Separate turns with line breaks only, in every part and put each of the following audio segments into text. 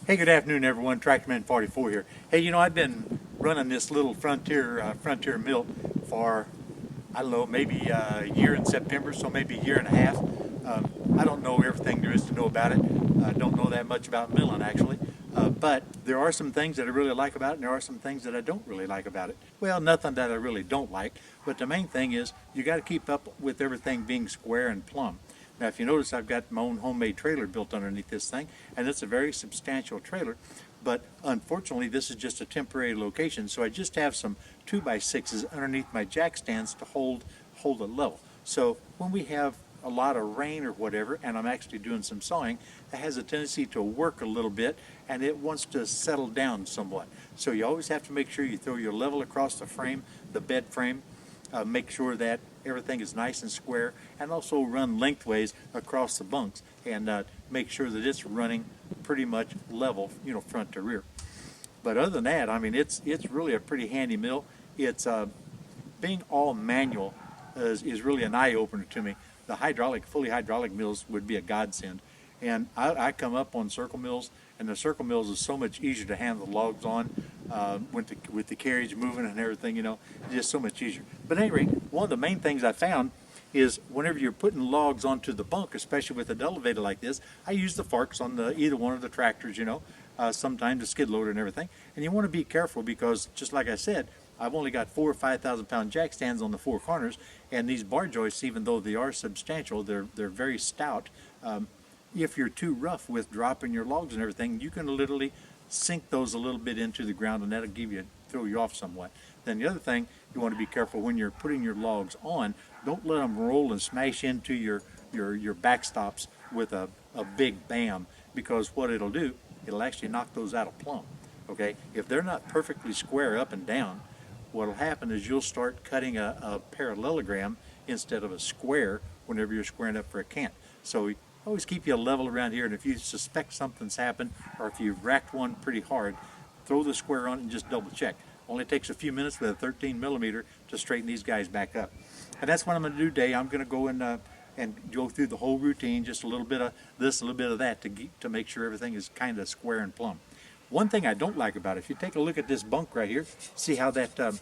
Hey, good afternoon, everyone. Tractorman 44 here. Hey, I've been running this little Frontier mill for, I don't know, maybe a year in September, so maybe a year and a half. I don't know everything there is to know about it. I don't know that much about milling, actually. But there are some things that I really like about it, and there are some things that I don't really like about it. Well, nothing that I really don't like, but the main thing is you got to keep up with everything being square and plumb. Now, if you notice, I've got my own homemade trailer built underneath this thing, and it's a very substantial trailer, but unfortunately, this is just a temporary location, so I just have some 2x6s underneath my jack stands to hold it level. So when we have a lot of rain or whatever, and I'm actually doing some sawing, it has a tendency to work a little bit, and it wants to settle down somewhat. So you always have to make sure you throw your level across the frame, the bed frame, make sure that everything is nice and square, and also run lengthways across the bunks and make sure that it's running pretty much level, front to rear. But other than that, I mean, it's really a pretty handy mill. It's being all manual is really an eye-opener to me. The fully hydraulic mills would be a godsend. And I come up on circle mills, and the circle mills is so much easier to handle the logs on with the carriage moving and everything, just so much easier. But at any rate, one of the main things I found is whenever you're putting logs onto the bunk, especially with an elevator like this, I use the forks on either one of the tractors, sometimes the skid loader and everything. And you want to be careful because, just like I said, I've only got 4,000 or 5,000 pound jack stands on the four corners, and these bar joists, even though they are substantial, they're very stout. If you're too rough with dropping your logs and everything, you can literally sink those a little bit into the ground, and that'll throw you off somewhat. Then the other thing, you want to be careful when you're putting your logs on. Don't let them roll and smash into your backstops with a big bam, because what it'll do, it'll actually knock those out of plumb. Okay, if they're not perfectly square up and down, what'll happen is you'll start cutting a parallelogram instead of a square whenever you're squaring up for a cant. So always keep you level around here, and if you suspect something's happened, or if you've racked one pretty hard, throw the square on it and just double check. Only takes a few minutes with a 13 millimeter to straighten these guys back up. And that's what I'm going to do today. I'm going to go and go through the whole routine, just a little bit of this, a little bit of that, to make sure everything is kind of square and plumb. One thing I don't like about it, if you take a look at this bunk right here, see how that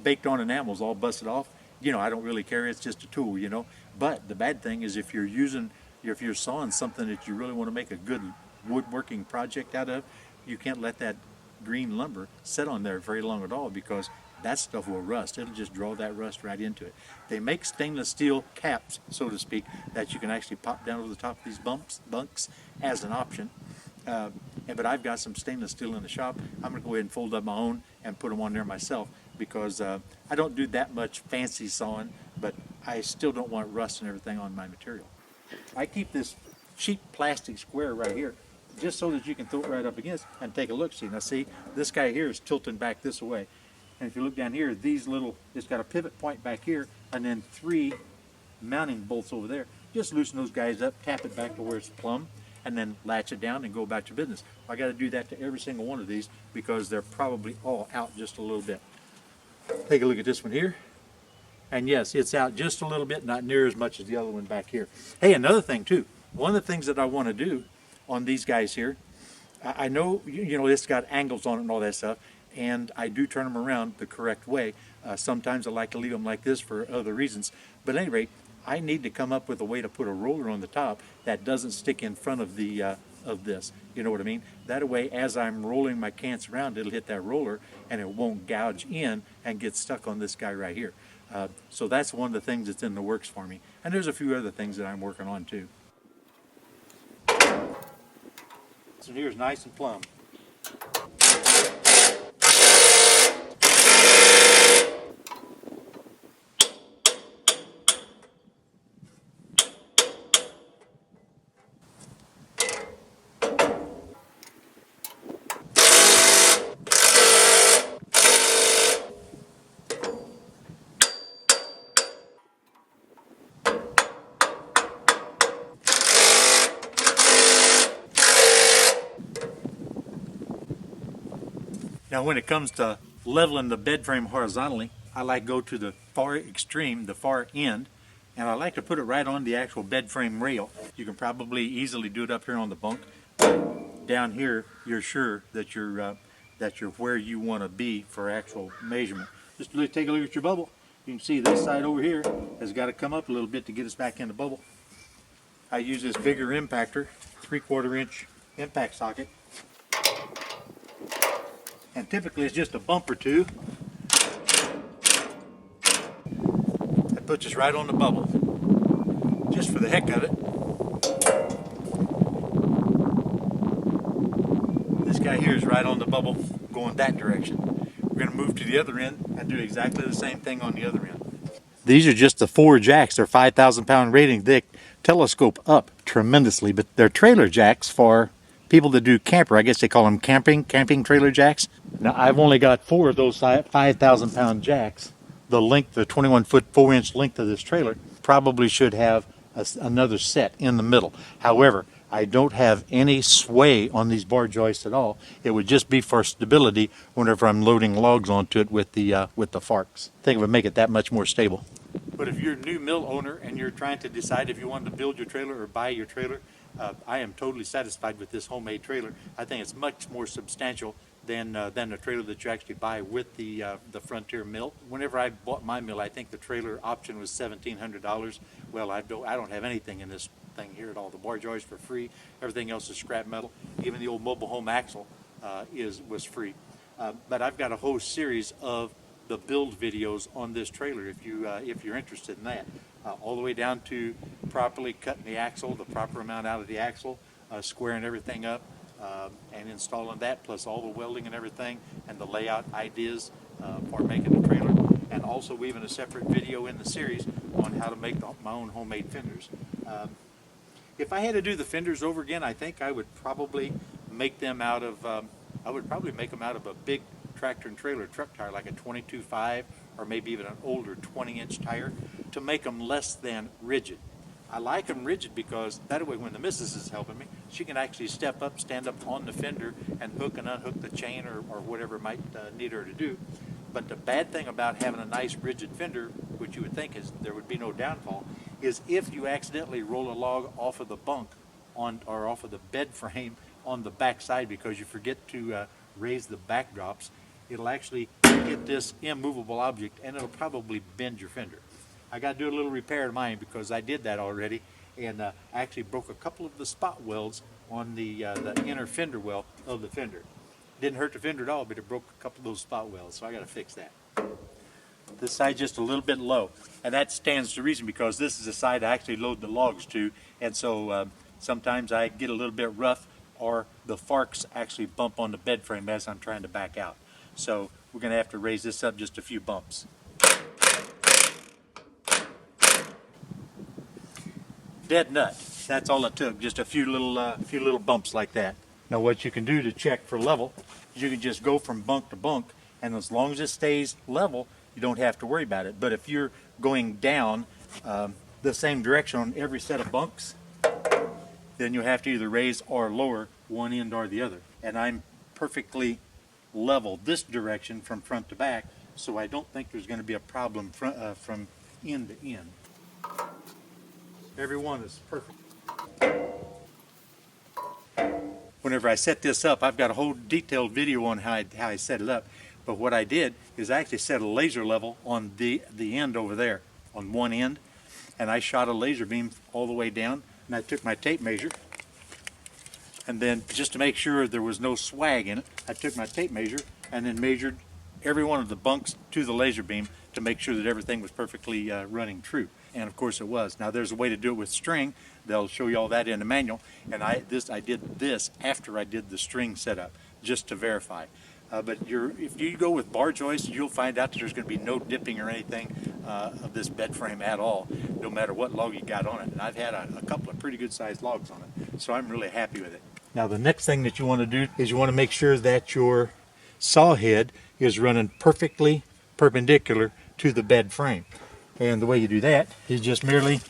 baked on enamel's all busted off? I don't really care, it's just a tool, But the bad thing is if you're sawing something that you really want to make a good woodworking project out of, you can't let that green lumber sit on there very long at all, because that stuff will rust. It'll just draw that rust right into it. They make stainless steel caps, so to speak, that you can actually pop down over the top of these bunks as an option. But I've got some stainless steel in the shop. I'm going to go ahead and fold up my own and put them on there myself, because I don't do that much fancy sawing, but I still don't want rust and everything on my material. I keep this cheap plastic square right here just so that you can throw it right up against and take a look. See, now see, this guy here is tilting back this way. And if you look down here, it's got a pivot point back here and then 3 mounting bolts over there. Just loosen those guys up, tap it back to where it's plumb, and then latch it down and go about your business. I got to do that to every single one of these because they're probably all out just a little bit. Take a look at this one here. And yes, it's out just a little bit, not near as much as the other one back here. Hey, another thing too. One of the things that I want to do on these guys here, I know, it's got angles on it and all that stuff, and I do turn them around the correct way. Sometimes I like to leave them like this for other reasons. But at any rate, I need to come up with a way to put a roller on the top that doesn't stick in front of of this. You know what I mean? That way, as I'm rolling my cants around, it'll hit that roller and it won't gouge in and get stuck on this guy right here. So that's one of the things that's in the works for me. And there's a few other things that I'm working on too. So here's nice and plumb. Now when it comes to leveling the bed frame horizontally, I like to go to the far extreme, the far end, and I like to put it right on the actual bed frame rail. You can probably easily do it up here on the bunk. Down down here you're sure that you're where you want to be for actual measurement. Just take a look at your bubble. You can see this side over here has got to come up a little bit to get us back in the bubble. I use this bigger impactor, 3/4 inch impact socket, and typically it's just a bump or two. That puts us right on the bubble, just for the heck of it. This guy here is right on the bubble going that direction. We're going to move to the other end and do exactly the same thing on the other end. These are just the 4 jacks. They're 5,000 pound rating. They telescope up tremendously, but they're trailer jacks for people that do camper. I guess they call them camping trailer jacks. Now I've only got 4 of those 5,000 pound jacks. The length, the 21-foot 4-inch length of this trailer probably should have another set in the middle. However, I don't have any sway on these bar joists at all. It would just be for stability whenever I'm loading logs onto it with the forks. I think it would make it that much more stable. But if you're a new mill owner and you're trying to decide if you want to build your trailer or buy your trailer, I am totally satisfied with this homemade trailer. I think it's much more substantial than the trailer that you actually buy with the Frontier mill. Whenever I bought my mill, I think the trailer option was $1,700. Well, I don't have anything in this thing here at all. The bar joist for free. Everything else is scrap metal. Even the old mobile home axle was free. But I've got a whole series of the build videos on this trailer if you're interested in that. All the way down to properly cutting the axle, the proper amount out of the axle, squaring everything up, and installing that, plus all the welding and everything, and the layout ideas for making the trailer. And also weaving a separate video in the series on how to make my own homemade fenders. If I had to do the fenders over again, I think I would probably make them out of a big tractor and trailer truck tire, like a 22.5 or maybe even an older 20-inch tire, to make them less than rigid. I like them rigid because that way when the missus is helping me, she can actually stand up on the fender and hook and unhook the chain or whatever might need her to do. But the bad thing about having a nice rigid fender, which you would think is there would be no downfall, is if you accidentally roll a log off of the bunk or off of the bed frame on the back side because you forget to raise the backdrops, it'll actually hit this immovable object and it'll probably bend your fender. I got to do a little repair to mine because I did that already, and actually broke a couple of the spot welds on the inner fender well of the fender. Didn't hurt the fender at all, but it broke a couple of those spot welds, so I got to fix that. This side's just a little bit low, and that stands to reason because this is the side I actually load the logs to, and so sometimes I get a little bit rough or the forks actually bump on the bed frame as I'm trying to back out. So we're going to have to raise this up just a few bumps. Dead nut. That's all it took, just a few little bumps like that. Now what you can do to check for level is you can just go from bunk to bunk, and as long as it stays level, you don't have to worry about it. But if you're going down the same direction on every set of bunks, then you have to either raise or lower one end or the other. And I'm perfectly level this direction from front to back, so I don't think there's going to be a problem from end to end. Every one is perfect. Whenever I set this up, I've got a whole detailed video on how I set it up. But what I did is I actually set a laser level on the end over there, on one end, and I shot a laser beam all the way down, and I took my tape measure, and then just to make sure there was no swag in it, I took my tape measure and then measured every one of the bunks to the laser beam to make sure that everything was perfectly running true. And of course it was. Now there's a way to do it with string. They'll show you all that in the manual. And I did this after I did the string setup, just to verify. But if you go with bar joists, you'll find out that there's going to be no dipping or anything of this bed frame at all, no matter what log you got on it. And I've had a couple of pretty good sized logs on it, so I'm really happy with it. Now the next thing that you want to do is you want to make sure that your saw head is running perfectly perpendicular to the bed frame. And the way you do that is just merely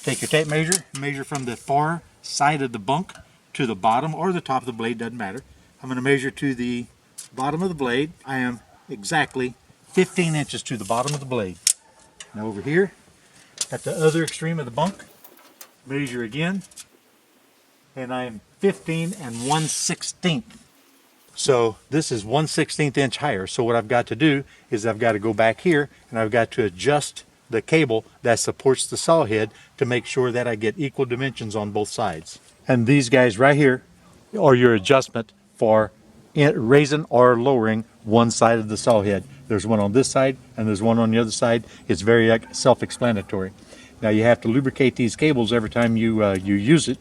take your tape measure, measure from the far side of the bunk to the bottom or the top of the blade, doesn't matter. I'm going to measure to the bottom of the blade. I am exactly 15 inches to the bottom of the blade. Now over here, at the other extreme of the bunk, measure again, and I'm 15 1/16. So this is 1/16 inch higher. So what I've got to do is I've got to go back here and I've got to adjust the cable that supports the saw head to make sure that I get equal dimensions on both sides. And these guys right here are your adjustment for raising or lowering one side of the saw head. There's one on this side and there's one on the other side. It's very self-explanatory. Now you have to lubricate these cables every time you use it.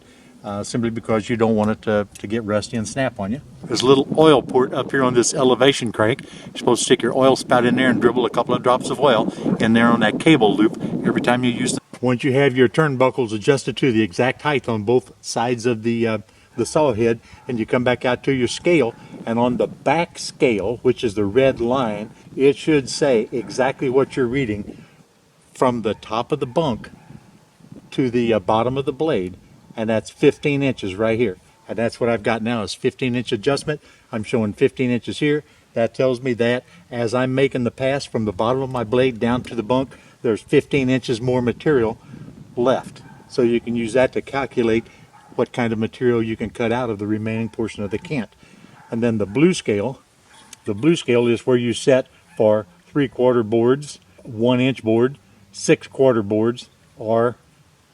Simply because you don't want it to get rusty and snap on you. There's a little oil port up here on this elevation crank. You're supposed to stick your oil spout in there and dribble a couple of drops of oil in there on that cable loop every time you use it. Once you have your turnbuckles adjusted to the exact height on both sides of the saw head, and you come back out to your scale, and on the back scale, which is the red line, it should say exactly what you're reading from the top of the bunk to the bottom of the blade. And that's 15 inches right here. And that's what I've got now is 15-inch adjustment. I'm showing 15 inches here. That tells me that as I'm making the pass from the bottom of my blade down to the bunk, there's 15 inches more material left. So you can use that to calculate what kind of material you can cut out of the remaining portion of the cant. And then the blue scale is where you set for 3/4 boards, 1-inch board, 6/4 boards, or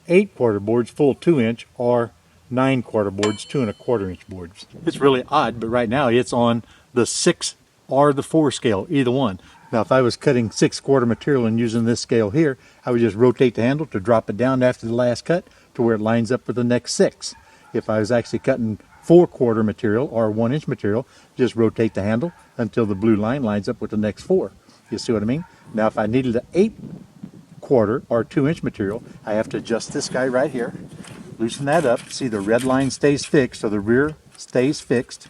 8/4 boards, full 2-inch, or 9/4 boards, 2 1/4 inch boards. It's really odd, but right now it's on the 6 or the 4 scale, either one. Now if I was cutting 6/4 material and using this scale here, I would just rotate the handle to drop it down after the last cut to where it lines up with the next 6. If I was actually cutting 4/4 material or 1-inch material, just rotate the handle until the blue line lines up with the next 4. You see what I mean? Now if I needed an 8/4 or 2-inch material, I have to adjust this guy right here, loosen that up. See, the red line stays fixed, so the rear stays fixed.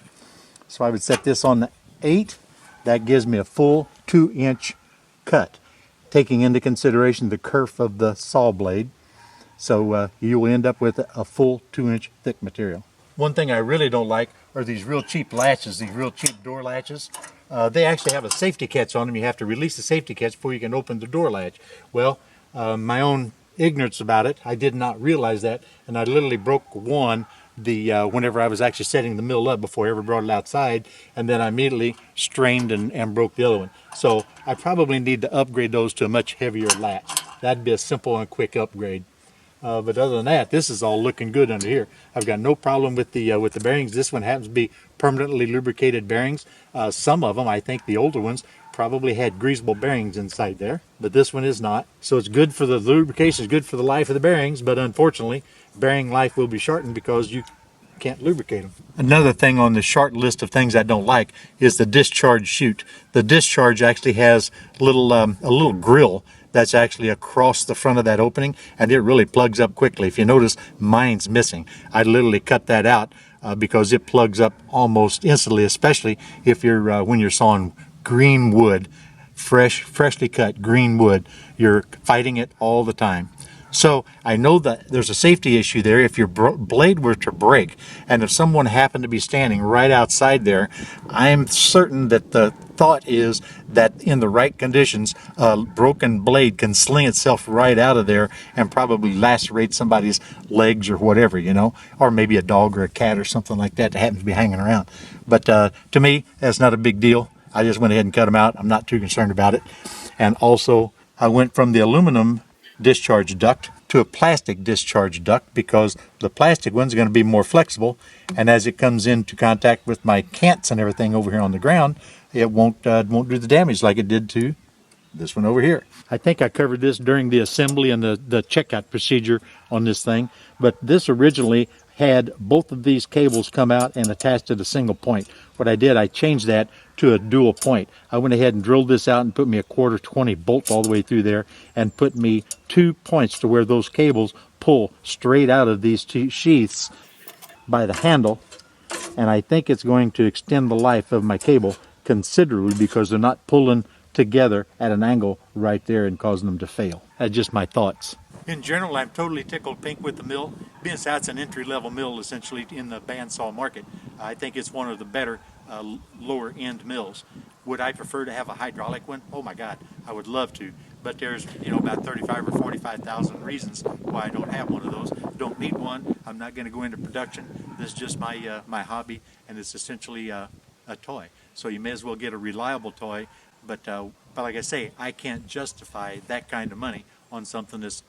So I would set this on the 8. That gives me a full 2-inch cut, taking into consideration the kerf of the saw blade. So you will end up with a full 2-inch thick material. One thing I really don't like are these real cheap latches, these real cheap door latches. They actually have a safety catch on them. You have to release the safety catch before you can open the door latch. Well, my own ignorance about it, I did not realize that, and I literally broke one whenever I was actually setting the mill up before I ever brought it outside, and then I immediately strained and broke the other one. So I probably need to upgrade those to a much heavier latch. That'd be a simple and quick upgrade. But other than that, this is all looking good under here. I've got no problem with the bearings. This one happens to be permanently lubricated bearings. Some of them, I think the older ones, probably had greasable bearings inside there, but this one is not. So it's good for the lubrication, it's good for the life of the bearings, but unfortunately, bearing life will be shortened because you can't lubricate them. Another thing on the short list of things I don't like is the discharge chute. The discharge actually has a little grill that's actually across the front of that opening, and it really plugs up quickly. If you notice, mine's missing. I literally cut that out because it plugs up almost instantly, especially if you're when you're sawing green wood, freshly cut green wood. You're fighting it all the time. So I know that there's a safety issue there if your blade were to break, and if someone happened to be standing right outside there, I'm certain that the thought is that in the right conditions, a broken blade can sling itself right out of there and probably lacerate somebody's legs or whatever, you know, or maybe a dog or a cat or something like that happens to be hanging around. But to me, that's not a big deal. I just went ahead and cut them out. I'm not too concerned about it. And also, I went from the aluminum discharge duct to a plastic discharge duct because the plastic one's going to be more flexible, and as it comes into contact with my cants and everything over here on the ground, it won't do the damage like it did to this one over here. I think I covered this during the assembly and the checkout procedure on this thing, but this originally had both of these cables come out and attached to the single point. What I did, I changed that to a dual point. I went ahead and drilled this out and put me a 1/4 bolt all the way through there and put me 2 points to where those cables pull straight out of these two sheaths by the handle, and I think it's going to extend the life of my cable considerably because they're not pulling together at an angle right there and causing them to fail. That's just my thoughts. In general, I'm totally tickled pink with the mill. Being as that's an entry-level mill essentially in the bandsaw market, I think it's one of the better lower-end mills. Would I prefer to have a hydraulic one? Oh my God, I would love to. But there's about 35 or 45,000 reasons why I don't have one of those. Don't need one. I'm not going to go into production. This is just my hobby, and it's essentially a toy. So you may as well get a reliable toy. But like I say, I can't justify that kind of money on something that's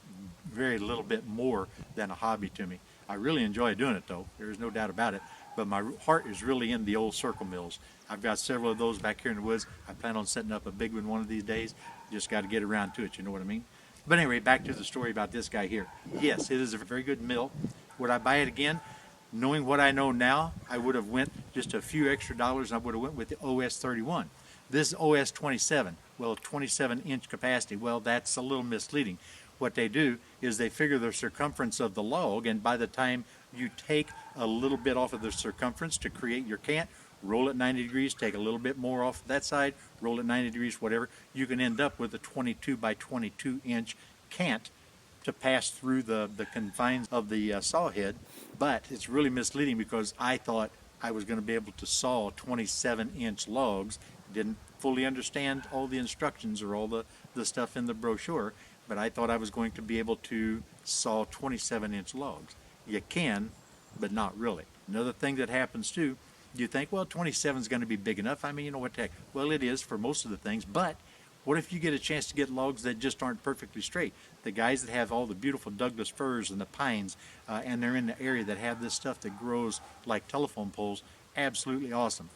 very little bit more than a hobby to me. I really enjoy doing it though, there's no doubt about it, but my heart is really in the old circle mills. I've got several of those back here in the woods. I plan on setting up a big one of these days. Just got to get around to it, you know what I mean? But anyway, back to the story about this guy here. Yes, it is a very good mill. Would I buy it again? Knowing what I know now, I would have went just a few extra dollars and I would have went with the OS 31. This OS 27, well, 27-inch capacity, well, that's a little misleading. What they do is they figure the circumference of the log, and by the time you take a little bit off of the circumference to create your cant, roll it 90 degrees, take a little bit more off that side, roll it 90 degrees, whatever, you can end up with a 22 by 22 inch cant to pass through the confines of the saw head. But it's really misleading because I thought I was going to be able to saw 27-inch logs. Didn't fully understand all the instructions or all the stuff in the brochure, but I thought I was going to be able to saw 27-inch logs. You can, but not really. Another thing that happens too, you think, well, 27 is going to be big enough. I mean, you know what the heck? Well, it is for most of the things, but what if you get a chance to get logs that just aren't perfectly straight? The guys that have all the beautiful Douglas firs and the pines, and they're in the area that have this stuff that grows like telephone poles, absolutely awesome.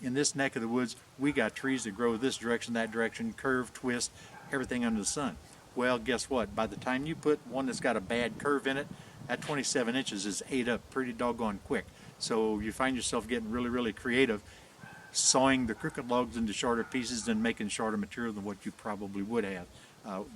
In this neck of the woods, we got trees that grow this direction, that direction, curve, twist, everything under the sun. Well, guess what? By the time you put one that's got a bad curve in it, that 27 inches is ate up pretty doggone quick. So you find yourself getting really, really creative, sawing the crooked logs into shorter pieces and making shorter material than what you probably would have,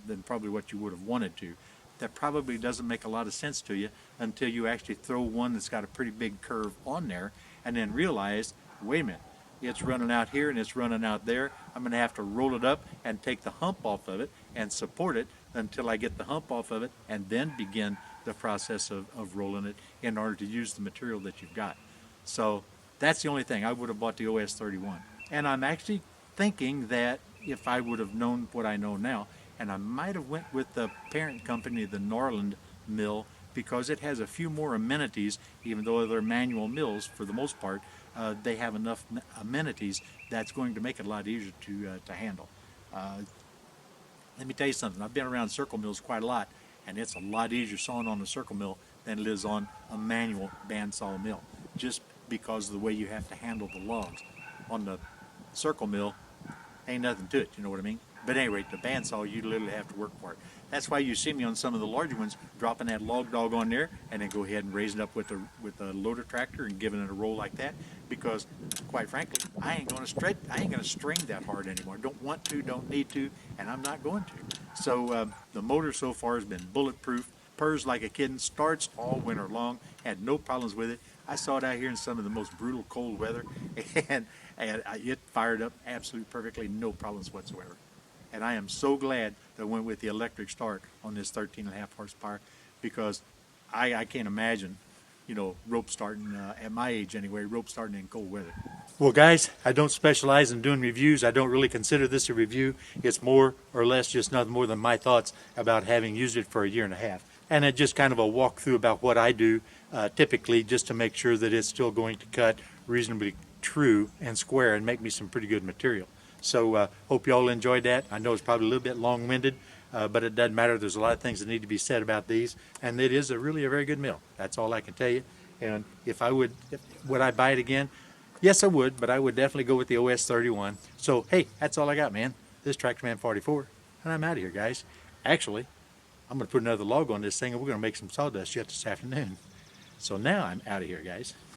than probably what you would have wanted to. That probably doesn't make a lot of sense to you until you actually throw one that's got a pretty big curve on there and then realize, wait a minute, it's running out here and it's running out there. I'm going to have to roll it up and take the hump off of it and support it until I get the hump off of it and then begin the process of rolling it in order to use the material that you've got. So that's the only thing. I would have bought the OS 31. And I'm actually thinking that if I would have known what I know now, and I might have went with the parent company, the Norland mill, because it has a few more amenities, even though they're manual mills for the most part. They have enough amenities that's going to make it a lot easier to handle. Let me tell you something. I've been around circle mills quite a lot, and it's a lot easier sawing on a circle mill than it is on a manual bandsaw mill, just because of the way you have to handle the logs. On the circle mill, ain't nothing to it, you know what I mean? But anyway, the bandsaw, you literally have to work for it. That's why you see me on some of the larger ones dropping that log dog on there and then go ahead and raise it up with a loader tractor and giving it a roll like that, because quite frankly, I ain't gonna string that hard anymore. Don't want to, don't need to, and I'm not going to. So the motor so far has been bulletproof, purrs like a kitten, starts all winter long, had no problems with it. I saw it out here in some of the most brutal cold weather, and it fired up absolutely perfectly, no problems whatsoever. And I am so glad that I went with the electric start on this 13.5 horsepower, because I can't imagine, rope starting, at my age anyway, rope starting in cold weather. Well, guys, I don't specialize in doing reviews. I don't really consider this a review. It's more or less just nothing more than my thoughts about having used it for a year and a half. And it's just kind of a walkthrough about what I do typically, just to make sure that it's still going to cut reasonably true and square and make me some pretty good material. So hope you all enjoyed that. I know it's probably a little bit long-winded, but it doesn't matter. There's a lot of things that need to be said about these, and it is really a very good mill. That's all I can tell you. And would I buy it again? Yes, I would, but I would definitely go with the OS 31. So, hey, that's all I got, man. This is Tractorman 44, and I'm out of here, guys. Actually, I'm going to put another log on this thing, and we're going to make some sawdust yet this afternoon. So now I'm out of here, guys.